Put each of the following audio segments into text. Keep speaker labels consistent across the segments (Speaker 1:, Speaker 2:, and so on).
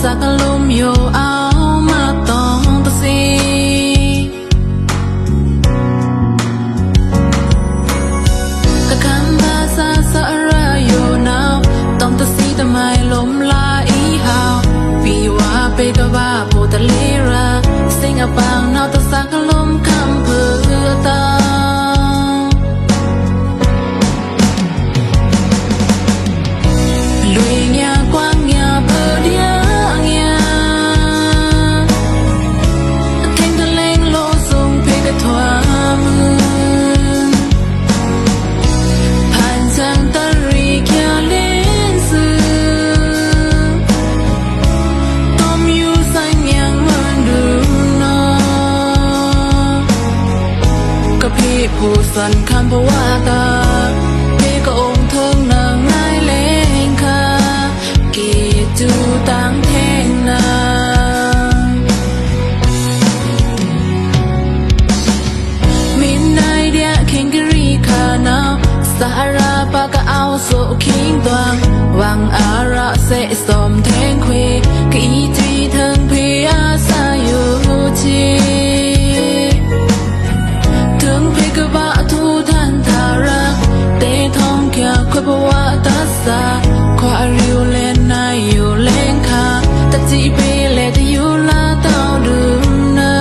Speaker 1: Sakalum yo ao ma tong ta si Ka kan ba sa ra yo now tong ta si ta mai lom la I hao Pi wa pe ka ba po ta le ra Sing a bang now ta sakalum kam pu ta Lui nya quang nya pu diaผู้สันคำพวาตาพี่ก็องค์เทิงนางนายเลงค่ะกีจูต่างแทงนามินนายเดียเข่งกรีขานาสาราปากะเอาโซคิงตวงวังอาระเสสมแทงเควกีจีเทิงพี่อาสาอยู่ชีก็บ้าทุทันทาระเตะท้องแค่คุยเพราะว่าตัดสาควาริวเล่นนายอยู่เล่นค่ะแต่จีไปเล่นที่อยู่ละเต้าดื่มนะ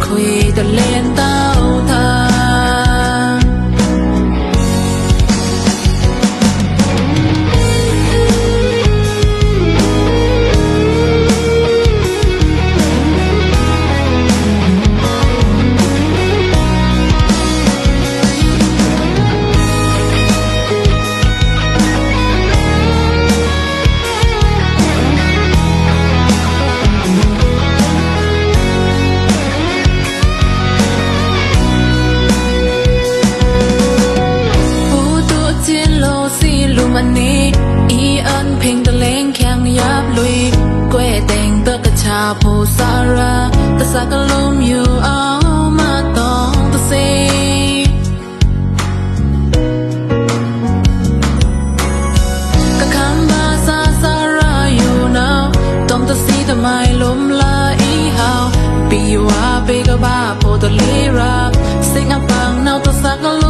Speaker 1: คุยแต่เล่นเต้าทางมันนี้อีอันเพ่งตะเลงแข็งยับลุยกวยแต่งเตกระชาผู้สาระตะสักลมอยู่เอามาตองตะเซกะคำบาสาระอยู่nowต้องตะสีตะไมลมลาอีหาวปีว่าเปกะบ้าโพตะลีราสิงอับปังnowตะสัก